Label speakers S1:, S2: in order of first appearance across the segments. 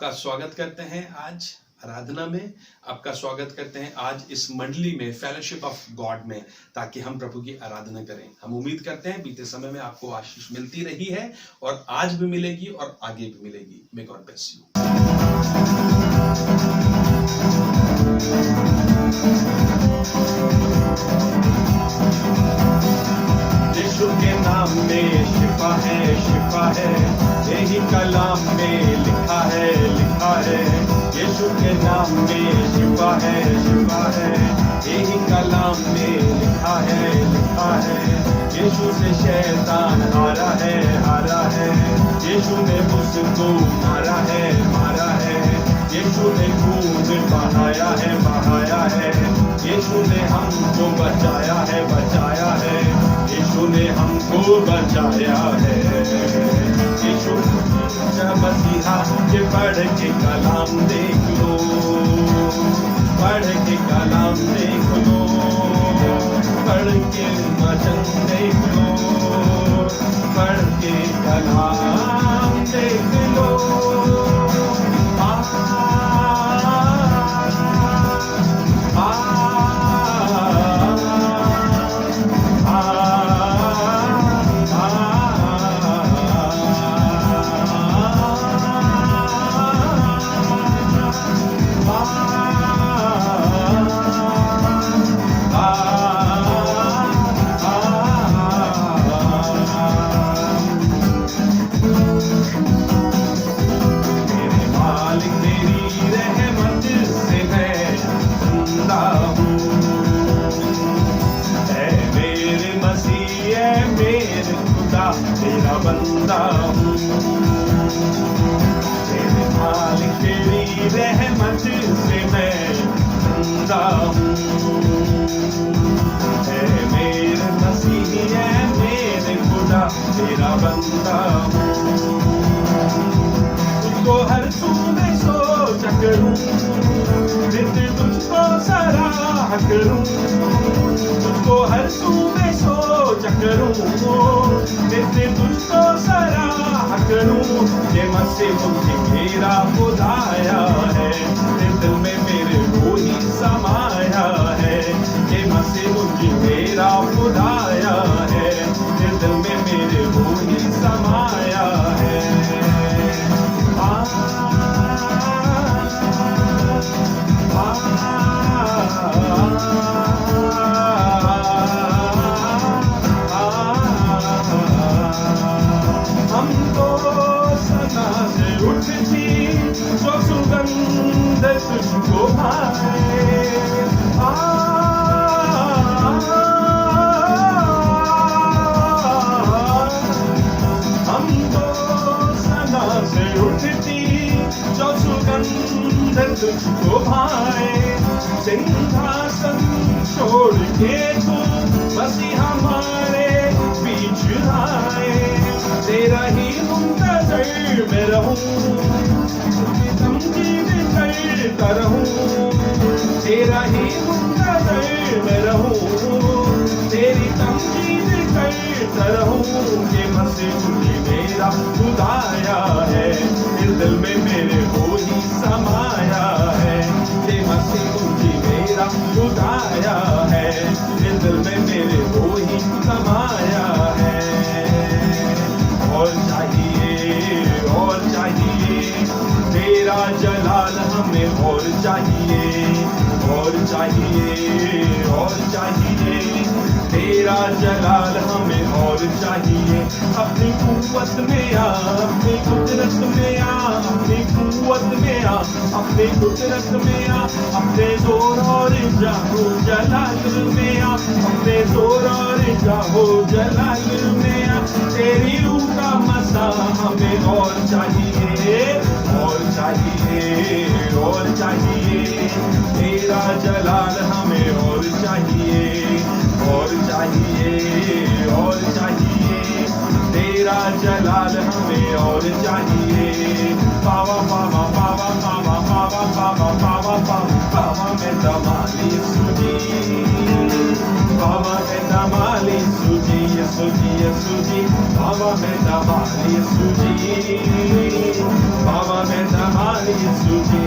S1: आपका स्वागत करते हैं आज आराधना में। आपका स्वागत करते हैं आज इस मंडली में, फेलोशिप ऑफ गॉड में, ताकि हम प्रभु की आराधना करें। हम उम्मीद करते हैं बीते समय में आपको आशीष मिलती रही है और आज भी मिलेगी और आगे भी मिलेगी। May God bless you. Yeshu के नाम में शिफा है, यही कलाम में लिखा है। यीशु के नाम में शिफा है, यही कलाम में लिखा है। यीशु से शैतान हारा है। यीशु ने उसको मारा है। यीशु ने खून बहाया है। यीशु ने हमको बचाया है। यीशु ने हमको बचाया है। यीशु मसीहा के पढ़ के कलाम देख लो, पढ़ के कलाम देख लो, पढ़ के वचन देख लो, पढ़ के कलाम देख लो। तेरा बंदा हूँ, तेरे मालिक तेरी रहमत से मैं जिंदा हूँ। है मेरे मसीह है मेरे खुदा, तेरा बंदा हूँ। तुझको हर सू में सोचा करूँ, नित्य तुझको सराहा करूँ। तुझको हर सू में सोचा करूँ, नित्य तुझको सराहा करूँ। ये मसीह मुझे मेरा खुदाया है, दिल में मेरे वो ही समाया है। ये मसीह मुझे मेरा खुदाया है, दिल में मेरे वो ही समाया है। उठती जो सुगंध तुझको भाए, हम तो सना से उठती जो सुगंध तुझको भाए। सिंहासन छोड़ के तू मसीह हमारे बीच आए। तेरा ही मुंतज़र मैं रहूं, तमजीद करता रहूं। तेरा ही मुंतज़र मैं रहूं, तेरी तमजीद करता रहूं। ये मसीह मुझे मेरा खुदाया है, दिल में मेरे वो ही समाया है। ये मसीह मुझे मेरा खुदाया है, दिल में मेरे वो ही समाया है। और चाहिए तेरा जलाल हमें, और चाहिए तेरा जलाल हमें, और चाहिए। अपनी कुव्वत में आ, अपनी कुदरत में आ, अपनी कुव्वत में आ, अपनी कुदरत में आ। अपने जोर और जाहो जलाल में आ, अपने जोर और जाहो जलाल में आ। तेरी रूह का मसा हमें और चाहिए, और चाहिए तेरा जलाल हमें, और चाहिए तेरा जलाल हमें, और चाहिए। पावा पावा पावा पावा पावा पावा पावा पावा पावा में दमाली सुजी, पावा में दमाली सुजी, सुजी पावा में दमाली सुजी, पावा में दमाली यीशु जी,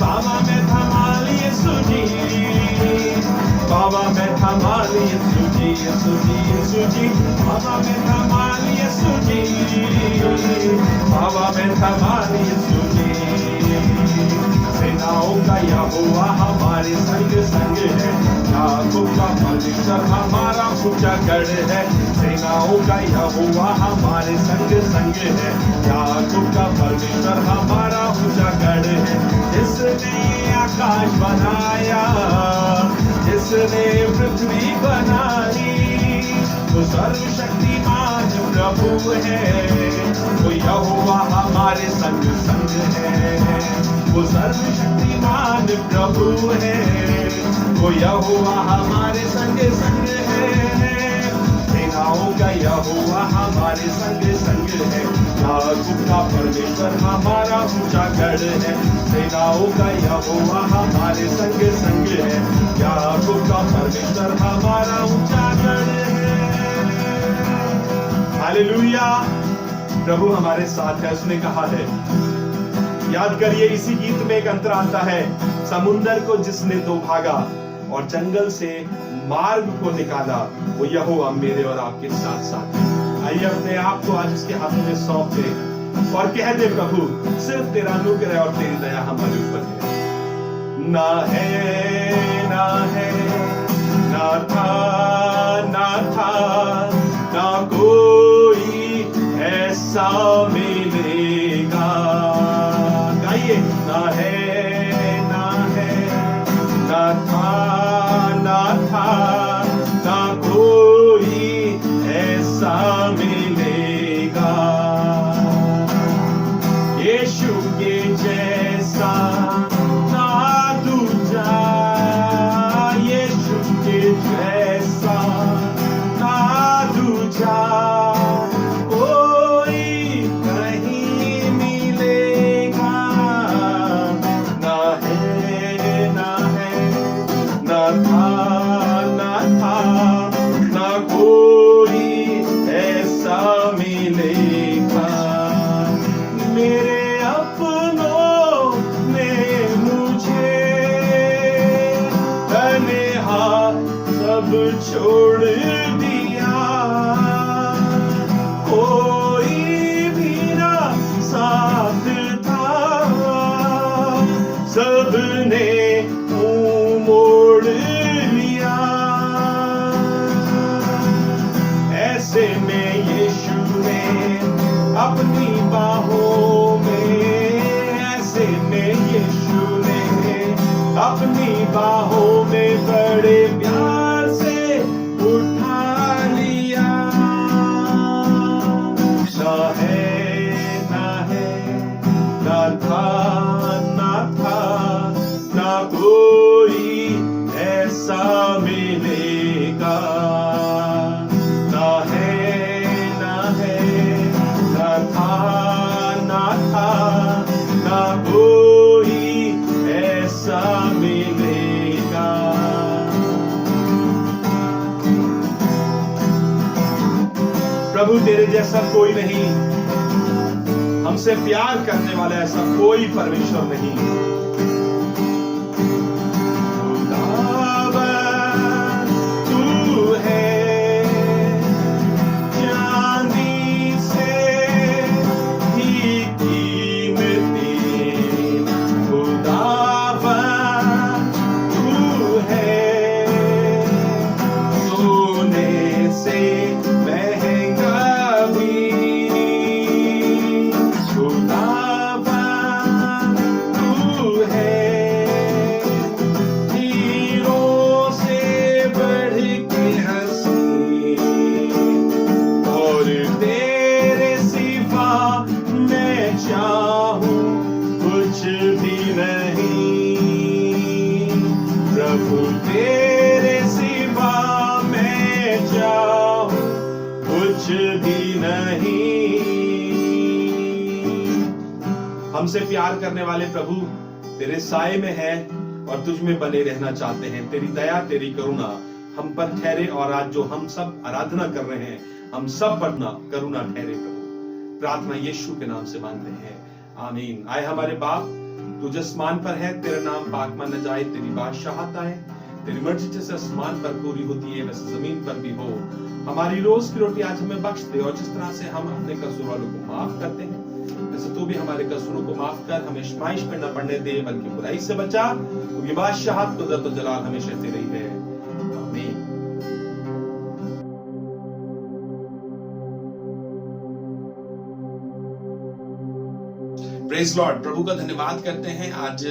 S1: बाबा मैं थमा ली यीशु जी, बाबा मैं थमा ली यीशु जी, यीशु जी, यीशु जी, बाबा मैं थमा ली यीशु जी, बाबा मैं थमा ली यीशु जी। सेनाओं का यहोवा हमारे संग संग है, याकूब का परमेश्वर हमारा ऊंचा गढ़ है। सेनाओं का यहोवा हमारे संग संग है, याकूब का परमेश्वर हमारा ऊंचा गढ़ है। जिसने आकाश बनाया, जिसने पृथ्वी बनाई, वो सर्वशक्तिमान प्रभु है, वो यहोवा हमारे संग संग है, वो सर्वशक्तिमान प्रभु है, वो यहोवा हमारे संग संग है। सेनाओं का यहोवा हमारे संग संग है, याकूब का परमेश्वर हमारा ऊंचा गढ़ है। सेनाओं का यहोवा हमारे संग संग है, याकूब का परमेश्वर हमारा ऊंचा गढ़ है। हालेलुया, प्रभु हमारे साथ है। उसने कहा है, याद करिए इसी गीत में एक अंतर आता है, समुंदर को जिसने दो भागा और जंगल से मार्ग को निकाला, वो यहोवा मेरे और आपके साथ साथ है। आइए अपने आप को आज उसके हाथों में सौंप दे और कह दे, प्रभु सिर्फ तेरा अनुग्रह और तेरी दया हमारे ऊपर है। ना है ना है, ना था ना था, ना कोई ऐसा मिलेगा। गाइए, ना है ना है, ना था ना था, ना कोई ऐसा मिलेगा। यीशु के जैसा ना दूजा, यीशु के जैसा ना दूजा कोई नहीं मिलेगा। ना है ना है, ना था ना था, ना कोई ऐसा मिलेगा। मेरे अपनों ने मुझे तन्हा सब छोड़ दिया, कोई भी ना साथ था, सबने मुंह मोड़ लिया। ऐसे में यीशु ने अपनी बाहों में, ऐसे में यीशु ने अपनी बाहों में बड़े प्यार से उठा लिया। ना है ना है, ना था ना था, ना कोई ऐसा मिलेगा। ना है ना है, ना था ना था, ना कोई ऐसा मिलेगा। प्रभु तेरे जैसा कोई नहीं, हमसे प्यार करने वाला ऐसा कोई परमेश्वर नहीं। खुदावन तू है, चांदी से भी कीमती। खुदावन तू है, सोने से महंगा भी। खुदावन तू है, हीरों से बढ़ के हंसी, और तेरे सिवा मैं चाहूं कुछ भी नहीं। प्रभु तेरे सिवा मैं चाहूं कुछ भी नहीं। हमसे प्यार करने वाले प्रभु तेरे साए में है और तुझ में बने रहना चाहते हैं। तेरी दया तेरी करुणा हम पर ठहरे, और आज जो हम सब आराधना कर रहे हैं हम सब पर करुणा ठहरे प्रभु। प्रार्थना यीशु के नाम से मांगते हैं, आमीन। आए हमारे बाप, तू जो आसमान पर है, तेरा नाम पाक माना जाए, तेरी बादशाहत आए, तेरी मर्जी जैसे आसमान पर पूरी होती है वैसे जमीन पर भी हो। हमारी रोज की रोटी आज हमें बख्श दे, और जिस तरह से हम अपने कसूर वालों को माफ करते हैं वैसे तू भी हमारे कसूरों को माफ कर, हमें आजमाइश में न पड़ने दे बल्कि बुराई से बचा। क्योंकि बादशाहत, कुदरत और जलाल हमेशा तेरी है। आमीन। Praise Lord. प्रभु का धन्यवाद करते हैं आज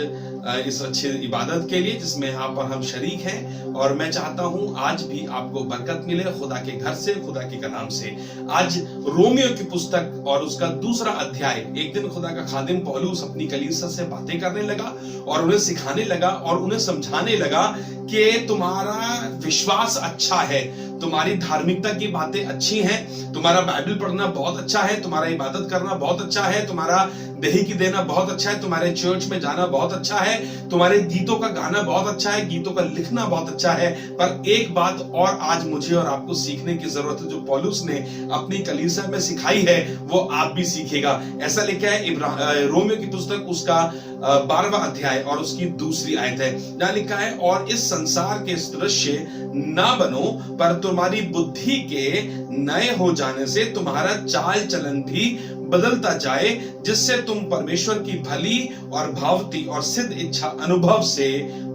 S1: इस अच्छी इबादत के लिए जिसमें आप और हम शरीक हैं, और मैं चाहता हूं आज भी आपको बरकत मिले खुदा के घर से, खुदा के कलाम से। आज रोमियो की पुस्तक और उसका दूसरा अध्याय। एक दिन खुदा का खादिम पौलुस अपनी कलीसिया से बातें करने लगा और उन्हें सिखाने लगा और उन्हें समझाने लगा कि तुम्हारा विश्वास अच्छा है, तुम्हारी धार्मिकता की बातें अच्छी हैं, तुम्हारा बाइबल पढ़ना बहुत अच्छा है, तुम्हारा इबादत करना बहुत अच्छा है, तुम्हारा दही की देना बहुत अच्छा है, तुम्हारे चर्च में जाना बहुत अच्छा है, तुम्हारे गीतों का गाना बहुत अच्छा है, गीतों का लिखना बहुत अच्छा है। पर एक बात और आज मुझे और आपको सीखने की जरूरत है, जो पौलुस ने अपनी कलीसिया में सिखाई है वो आप भी सीखेगा। ऐसा लिखा है रोमियो की पुस्तक उसका 12वां अध्याय और उसकी दूसरी आयत है, जहां लिखा है, और इस संसार के दृश्य ना बनो, पर तुम्हारी बुद्धि के नए हो जाने से तुम्हारा चाल चलन भी बदलता जाए, जिससे तुम परमेश्वर की भली और भावती और सिद्ध इच्छा अनुभव से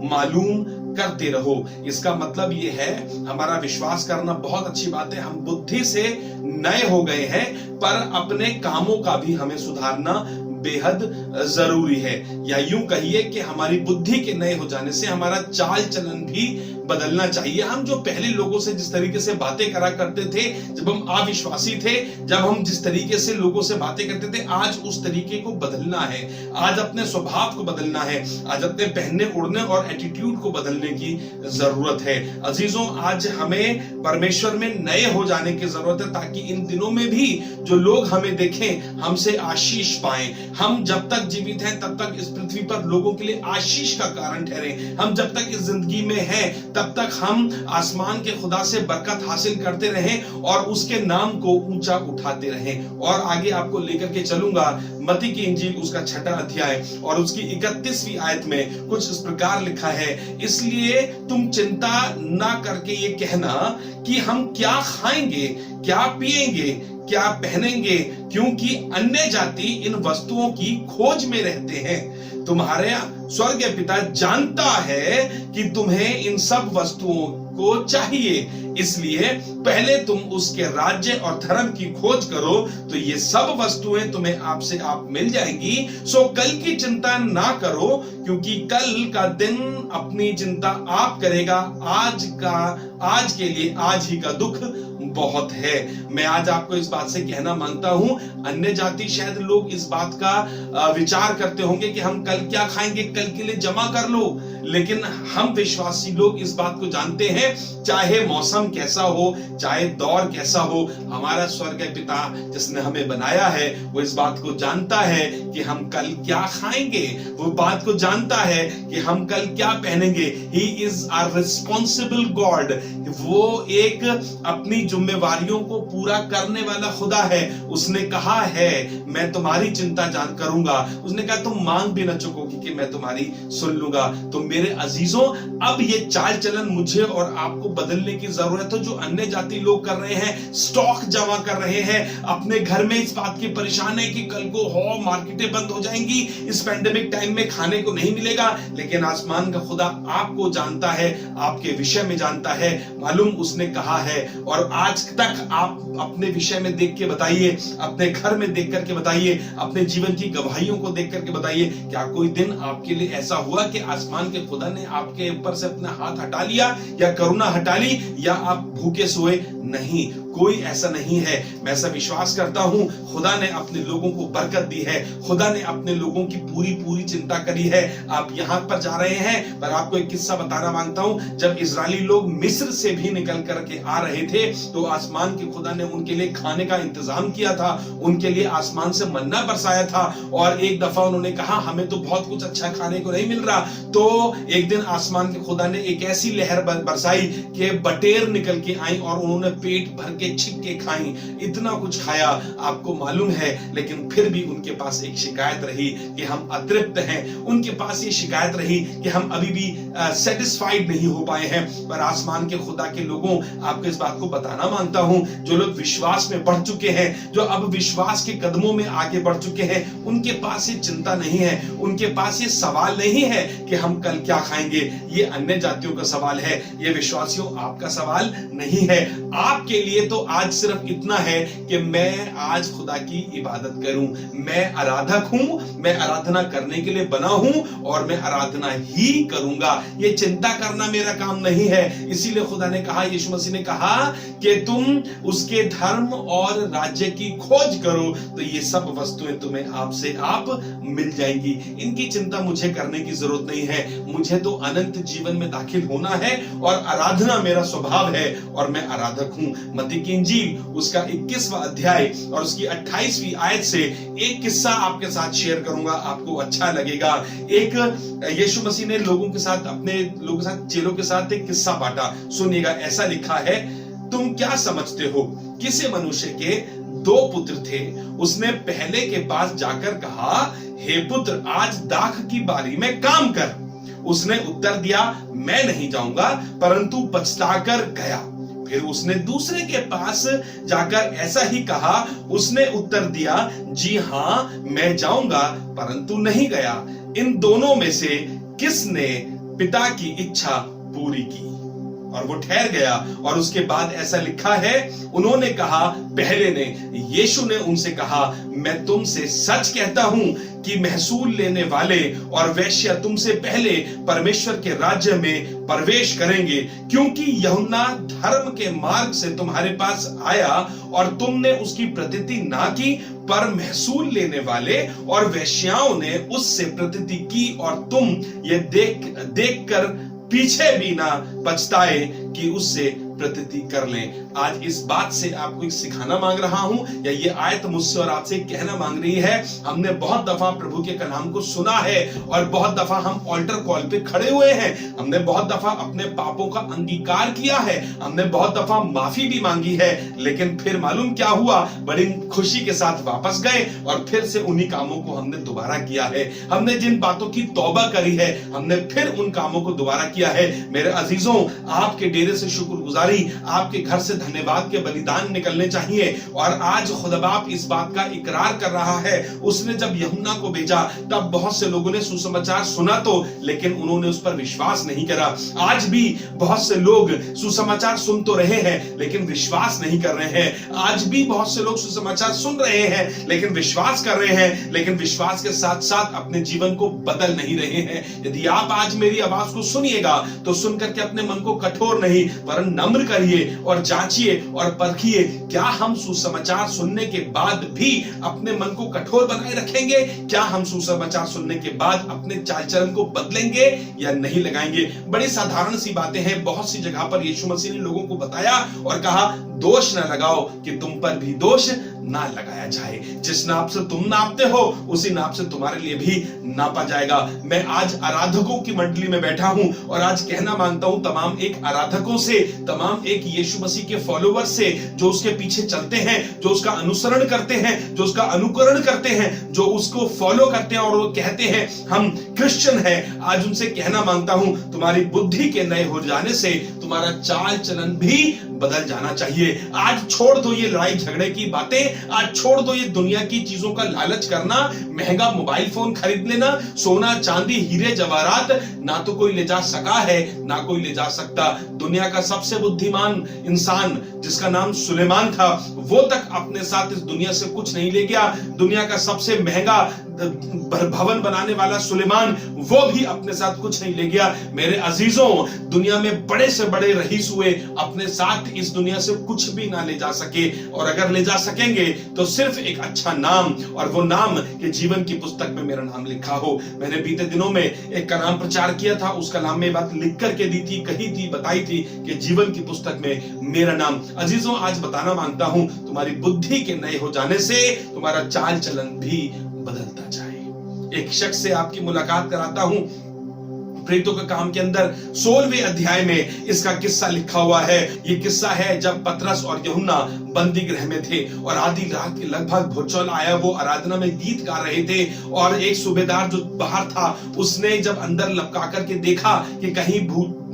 S1: मालूम करते रहो। इसका मतलब ये है, हमारा विश्वास करना बहुत अच्छी बात है, हम बुद्धि से नए हो गए हैं, पर अपने कामों का भी हमें सुधारना बेहद जरूरी है। या यूं कहिए कि हमारी बुद्धि के नए हो जाने से हमारा चाल चलन भी बदलना चाहिए। हम जो पहले लोगों से जिस तरीके से बातें करा करते थे, जब हम अविश्वासी थे, जब हम जिस तरीके से लोगों से बातें करते थे, आज उस तरीके को बदलना है। आज अपने स्वभाव को बदलना है, आज अपने पहनने उड़ने और एटीट्यूड को बदलने की जरूरत है। अजीजों, आज हमें परमेश्वर में नए हो जाने की जरूरत है, ताकि इन दिनों में भी जो लोग हमें देखें, हमसे आशीष पाएं। हम जब तक जीवित हैं तब तक इस पृथ्वी पर लोगों के लिए आशीष का कारण ठहरे। हम जब तक इस जिंदगी में हैं तब तक हम आसमान के खुदा से बरकत हासिल करते रहें और उसके नाम को ऊंचा उठाते रहें। और आगे आपको लेकर के चलूंगा मत्ती की इंजील उसका 6वां अध्याय और उसकी 31वीं आयत में कुछ इस प्रकार लिखा है, इसलिए तुम चिंता ना करके ये कहना कि हम क्या खाएंगे, क्या पिएंगे, क्या पहनेंगे, क्योंकि अन्य जाति इन वस्तुओं की खोज में रहते हैं। तुम्हारे स्वर्गीय पिता जानता है कि तुम्हें इन सब वस्तुओं को चाहिए, इसलिए पहले तुम उसके राज्य और धर्म की खोज करो तो ये सब वस्तुएं तुम्हें आपसे आप मिल जाएंगी। सो कल की चिंता ना करो, क्योंकि कल का दिन अपनी चिंता आप करेगा। आज के लिए आज ही का दुख बहुत है। मैं आज आपको इस बात से कहना मांगता हूं, अन्य जाति शायद लोग इस बात का विचार करते होंगे कि हम कल क्या खाएंगे, कल के लिए जमा कर लो, लेकिन हम विश्वासी लोग इस बात को जानते हैं, चाहे मौसम कैसा हो, चाहे दौर कैसा हो, हमारा स्वर्गीय पिता जिसने हमें बनाया है वो इस बात को जानता है कि हम कल क्या खाएंगे, वो बात को जानता है कि हम कल क्या पहनेंगे। He is our responsible god. वो एक अपनी जिम्मेवारियों को पूरा करने वाला खुदा है। उसने कहा है मैं तुम्हारी चिंता जान करूंगा। उसने कहा तुम मांग भी न चुकोगी कि मैं तुम्हारी सुन लूंगा। तो मेरे अजीजों, अब ये चाल चलन मुझे और आपको बदलने की जरूरत है। जो अन्य जाति लोग कर रहे हैं, स्टॉक जमा कर रहे हैं, अपने घर में इस बात की परेशान है कि कल को मार्केटें बंद हो जाएंगी, इस पेंडेमिक टाइम में खाने को नहीं मिलेगा। लेकिन आसमान का खुदा आपको जानता है, आपके विषय में जानता है, मालूम उसने कहा है। और आज तक आप अपने विषय में देख के बताइए, अपने घर में देख करके बताइए, अपने जीवन की गवाहियों को देख करके बताइए, क्या कोई दिन आपके लिए ऐसा हुआ कि आसमान के खुदा ने आपके ऊपर से अपना हाथ हटा लिया या करुणा हटा ली या आप भूखे सोए? नहीं, कोई ऐसा नहीं है। मैं ऐसा विश्वास करता हूं, खुदा ने अपने लोगों को बरकत दी है, खुदा ने अपने लोगों की पूरी चिंता करी है। आप यहां पर जा रहे हैं, पर आपको एक किस्सा बताना मांगता हूं। जब इजरायली लोग मिस्र से भी निकल करके आ रहे थे तो आसमान के खुदा ने उनके लिए खाने का इंतजाम किया था, उनके लिए आसमान से मन्ना बरसाया था। और एक दफा उन्होंने कहा हमें तो बहुत कुछ अच्छा खाने को नहीं मिल रहा, तो एक दिन आसमान के खुदा ने एक ऐसी लहर बरसाई कि बटेर निकल के आई और उन्होंने पेट भर के
S2: के छिक्के खाई, इतना कुछ खाया, आपको मालूम है, लेकिन फिर भी उनके पास एक शिकायत रही कि हम अतृप्त हैं। उनके पास ये शिकायत रही कि हम अभी भी सेटिस्फाइड नहीं हो पाए हैं। पर आसमान के खुदा के लोगों, आपको इस बात को बताना मांगता हूं, जो लोग विश्वास में बढ़ चुके हैं, जो अब विश्वास के कदमों में आगे बढ़ चुके हैं, उनके पास ये चिंता नहीं है, उनके पास ये सवाल नहीं है कि हम कल क्या खाएंगे। ये अन्य जातियों का सवाल है, ये विश्वासियों आपका सवाल नहीं है। आपके लिए तो आज सिर्फ इतना है कि मैं आज खुदा की इबादत करूं, मैं आराधक हूं, मैं आराधना करने के लिए बना हूं और मैं आराधना ही करूंगा। ये चिंता करना मेरा काम नहीं है। इसीलिए खुदा ने कहा, यीशु मसीह ने कहा कि तुम उसके धर्म और राज्य की खोज करो तो ये सब वस्तुएं तुम्हें आपसे आप मिल जाएंगी। इनकी चिंता मुझे करने की जरूरत नहीं है। मुझे तो अनंत जीवन में दाखिल होना है और आराधना मेरा स्वभाव है और मैं आराधक हूं। मत्ती की इंजील उसका 21वां अध्याय और उसकी 28वीं आयत से एक किस्सा आपके साथ शेयर करूंगा, आपको अच्छा लगेगा। एक यीशु मसीह ने लोगों के साथ, अपने लोगों के साथ, चेलों के साथ एक किस्सा बांटा। सुनिएगा, ऐसा लिखा है, तुम क्या समझते हो, किसी मनुष्य के 2 पुत्र थे। उसने पहले के पास जाकर कहा, हे पुत्र, आज दाख की बारी में काम कर। उसने उत्तर दिया, मैं नहीं जाऊंगा, परंतु पछताकर गया। फिर उसने दूसरे के पास जाकर ऐसा ही कहा। उसने उत्तर दिया, जी हां, मैं जाऊंगा, परंतु नहीं गया। इन दोनों में से किसने पिता की इच्छा पूरी की? और वो ठहर गया। और उसके बाद ऐसा लिखा है, उन्होंने कहा, पहले ने। यीशु ने उनसे कहा, मैं तुमसे सच कहता हूं कि महसूल लेने वाले और वेश्या तुमसे पहले परमेश्वर के राज्य में प्रवेश करेंगे। क्योंकि यूहन्ना धर्म के मार्ग से तुम्हारे पास आया और तुमने उसकी प्रतीति ना की, पर महसूल लेने वाले और वेश्याओं ने उससे प्रतीति की और तुम ये देख कर पीछे भी ना पछताए कि उससे प्रतीति कर लें। आज इस बात से आपको एक सिखाना मांग रहा हूं, या ये आयत मुझसे और आपसे कहना मांग रही है। हमने बहुत दफा प्रभु के कलाम को सुना है और बहुत दफा हम ऑल्टर कॉल पे खड़े हुए हैं। हमने बहुत दफा अपने पापों का अंगीकार किया है, हमने बहुत दफा माफी भी मांगी है, लेकिन फिर मालूम क्या हुआ, बड़ी खुशी के साथ वापस गए और फिर से उन्हीं कामों को हमने दोबारा किया है। हमने जिन बातों की तौबा करी है, हमने फिर उन कामों को दोबारा किया है। मेरे अजीजों, आपके डेरे से शुक्रगुजारी, आपके घर से धन्यवाद के बलिदान निकलने चाहिए। और आज खुदा बाप इस बात का इकरार कर रहा है, उसने जब यूहन्ना को भेजा तब बहुत से लोगों ने सुसमाचार सुना तो, लेकिन उन्होंने उस पर विश्वास नहीं करा। आज भी बहुत से लोग सुसमाचार सुन तो रहे हैं लेकिन विश्वास नहीं कर रहे हैं। आज भी बहुत से लोग सुसमाचार सुन रहे हैं लेकिन विश्वास कर रहे हैं, लेकिन विश्वास के साथ साथ अपने जीवन को बदल नहीं रहे हैं। यदि आप आज मेरी आवाज को सुनिएगा तो सुनकर के अपने मन को कठोर नहीं वरन नम्र करिए और जांचिए और परखिए, क्या हम सुसमाचार सुनने के बाद भी अपने मन को कठोर बनाए रखेंगे? क्या हम सुसमाचार सुनने के बाद अपने चाल चलन को बदलेंगे या नहीं लगाएंगे? बड़ी साधारण सी बातें हैं। बहुत सी जगह पर यीशु मसीह ने लोगों को बताया और कहा, दोष न लगाओ कि तुम पर भी दोष ना लगाया जाए। जिस नाप से तुम नापते हो उसी नाप से तुम्हारे लिए भी नापा जाएगा। मैं आज आराधकों की मंडली में बैठा हूं और आज कहना मांगता हूं तमाम एक आराधकों से, तमाम एक यीशु मसीह के फॉलोअर्स से, जो उसके पीछे चलते हैं, जो उसका अनुसरण करते हैं, जो उसका अनुकरण करते हैं, जो उसको फॉलो करते हैं और वो कहते हैं हम क्रिश्चियन हैं। आज उनसे कहना मांगता हूं, तुम्हारी बुद्धि के नए हो जाने से तुम्हारा चाल चलन भी बदल जाना चाहिए। आज छोड़ दो ये लड़ाई झगड़े की बातें, आज छोड़ दो ये दुनिया की चीजों का लालच करना, महंगा मोबाइल फोन खरीद लेना, सोना चांदी हीरे जवाहरात ना तो कोई ले जा सका है ना कोई ले जा सकता। दुनिया का सबसे बुद्धिमान इंसान जिसका नाम सुलेमान था, वो तक अपने साथ इस दुनिया से कुछ नहीं ले गया। दुनिया का सबसे महंगा भवन बनाने वाला सुलेमान, वो भी अपने साथ कुछ नहीं ले गया। मेरे अजीजों, दुनिया में बड़े से बड़े रईस हुए, अपने साथ इस दुनिया से कुछ भी ना ले जा सके, और अगर ले जा सकेंगे तो सिर्फ एक अच्छा नाम, और वो नाम के जीवन की पुस्तक में मेरा नाम लिखा हो। मैंने बीते दिनों में एक कलाम प्रचार किया था, उस कलाम में बात लिख करके दी थी, कही थी, बताई थी कि जीवन की पुस्तक में मेरा नाम। अजीजों, आज बताना मांगता हूं, तुम्हारी बुद्धि के नए हो जाने से तुम्हारा चाल चलन भी बदलता जाए। एक शख्स से आपकी मुलाकात कराता हूं, प्रेरितों के काम के अंदर 16वें अध्याय में इसका किस्सा लिखा हुआ है। ये किस्सा है जब पतरस और यूहन्ना बंदी गृह में थे और आधी रात के लगभग भूचाल आया। वो आराधना में गीत गा रहे थे और एक सूबेदार जो बाहर था उसने जब अंदर लपका करके देखा कि कहीं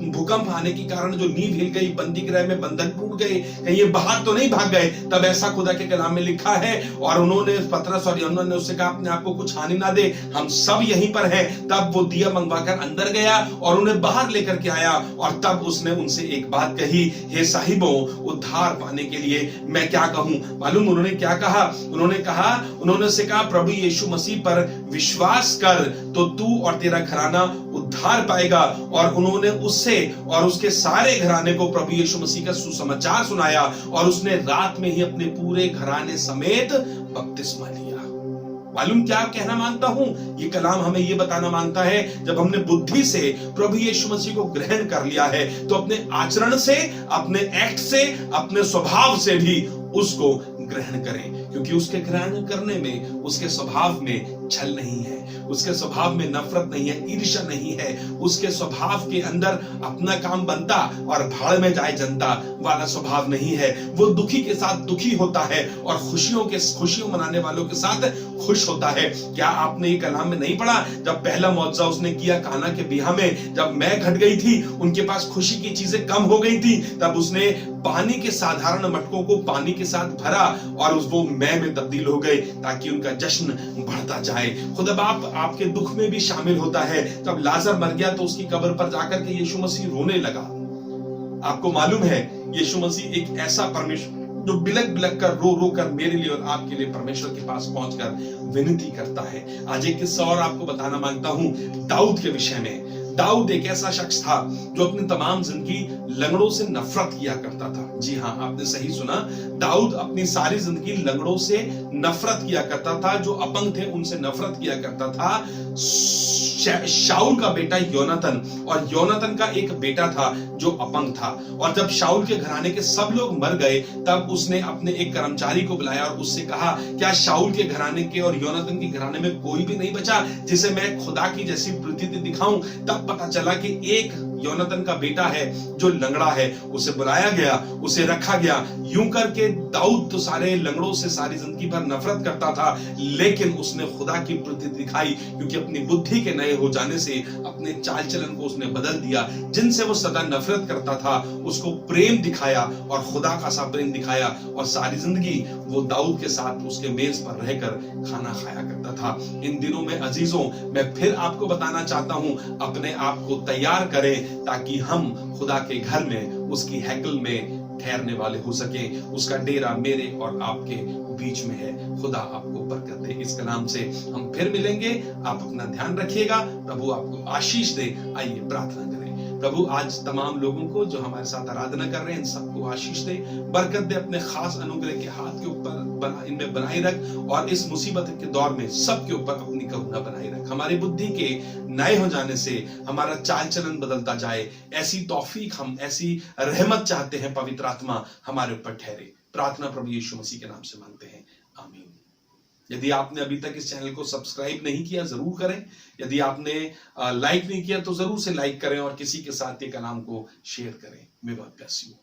S2: भूकंप आने के कारण जो नींव हिल गई, बंदी गृह में बंधन टूट गए, कहीं ये बाहर तो नहीं भाग गए। तब ऐसा खुदा के कलाम में लिखा है और उन्होंने पतरस और यूहन्ना ने उससे कहा अपने आप को कुछ हानि ना दे, हम सब यहीं पर हैं। तब वो दिया मंगवाकर अंदर गया और उन्हें बाहर लेकर के आया और तब उसने उनसे एक बात कही, हे साहिबों, उद्धार पाने के लिए मैं क्या कहूं? मालूम उन्होंने क्या कहा? उन्होंने से कहा प्रभु यीशु मसीह पर विश्वास कर तो तू और तेरा घराना उद्धार पाएगा। और उन्होंने उससे और उसके सारे घराने को प्रभु यीशु मसीह का सुसमाचार सुनाया और उसने रात में ही अपने पूरे घराने समेत बपतिस्मा लिया। मालूम क्या कहना मांगता हूं? ये कलाम हमें ये बताना मांगता है जब हमने बुद्धि से प्रभु यीशु मसीह को ग्रहण कर लिया है तो अपने आचरण से, अपने एक्ट से, अपने स्वभाव से भी उसको ग्रहण करें, क्योंकि उसके ग्रहण करने में, उसके स्वभाव में छल नहीं है, उसके स्वभाव में नफरत नहीं है, ईर्ष्या नहीं है, उसके स्वभाव के अंदर अपना काम बनता और भाड़ में जाए जनता वाला स्वभाव नहीं है। वो दुखी के साथ दुखी होता है और खुशियों मनाने वालों के साथ खुश होता है। क्या आपने ये कलाम में नहीं पढ़ा जब पहला मौजज़ा उसने किया काना के ब्याह में, जब मैं घट गई थी, उनके पास खुशी की चीजें कम हो गई थी, तब उसने पानी के साधारण मटकों को पानी के साथ भरा और वो मैं में तब्दील हो गए ताकि उनका जश्न बढ़ता जाए। खुदा बाप आपके दुख में भी शामिल होता है। जब लाजर मर गया तो उसकी कब्र पर जाकर के यीशु मसीह रोने लगा। आपको मालूम है यीशु मसीह एक ऐसा परमेश्वर जो बिलक बिलक कर रो रो कर मेरे लिए और आपके लिए परमेश्वर के पास पहुंचकर विनती करता है। आज एक किस्सा और आपको बताना मांगता हूं दाऊद के विषय में। दाऊद एक ऐसा शख्स था जो अपनी तमाम जिंदगी लंगड़ों से नफरत किया करता था। जी हाँ, आपने सही सुना, दाऊद अपनी सारी जिंदगी लंगड़ों से नफरत किया करता था। जो अपंग थे उनसे नफरत किया करता था। शाऊल का बेटा योनातन और योनातन का एक बेटा था जो अपंग था। और जब शाऊल के घराने के सब लोग मर गए तब उसने अपने एक कर्मचारी को बुलाया और उससे कहा, क्या शाऊल के घराने के और योनातन के घराने में कोई भी नहीं बचा जिसे मैं खुदा की जैसी प्रीति दिखाऊं? तब पता चला कि एक योनातन का बेटा है जो लंगड़ा है। उसे बुलाया गया, उसे रखा गया। यूं करके दाऊद तो सारे लंगड़ों से सारी जिंदगी भर नफरत करता था, लेकिन उसने खुदा की प्रीति दिखाई क्योंकि अपनी बुद्धि के नए हो जाने से अपने चाल चलन को उसने बदल दिया। जिनसे वो सदा नफरत करता था उसको प्रेम दिखाया और खुदा का सा प्रेम दिखाया और सारी जिंदगी वो दाऊद के साथ उसके मेज पर रहकर खाना खाया करता था। इन दिनों में अजीजों, मैं फिर आपको बताना चाहता हूं, अपने आप को तैयार करें ताकि हम खुदा के घर में, उसकी हैकल में ठहरने वाले हो सके। उसका डेरा मेरे और आपके बीच में है। खुदा आपको बरकत दे। इस कलाम से हम फिर मिलेंगे। आप अपना ध्यान रखिएगा। प्रभु आपको आशीष दे। आइए प्रार्थना करें। प्रभु आज तमाम लोगों को जो हमारे साथ आराधना कर रहे हैं इन सबको आशीष दे, बरकत दे। अपने खास अनुग्रह के हाथ के ऊपर इनमें बनाए रख और इस मुसीबत के दौर में सबके ऊपर अपनी करुणा बनाए रख। हमारी बुद्धि के नए हो जाने से हमारा चाल चलन बदलता जाए, ऐसी तौफीक, हम ऐसी रहमत चाहते हैं। पवित्र आत्मा हमारे ऊपर ठहरे। प्रार्थना प्रभु यीशु मसीह के नाम से मांगते हैं, आमीन। यदि आपने अभी तक इस चैनल को सब्सक्राइब नहीं किया जरूर करें। यदि आपने लाइक नहीं किया तो जरूर से लाइक करें और किसी के साथ ये कलाम को शेयर करें। मे गॉड ब्लेस यू।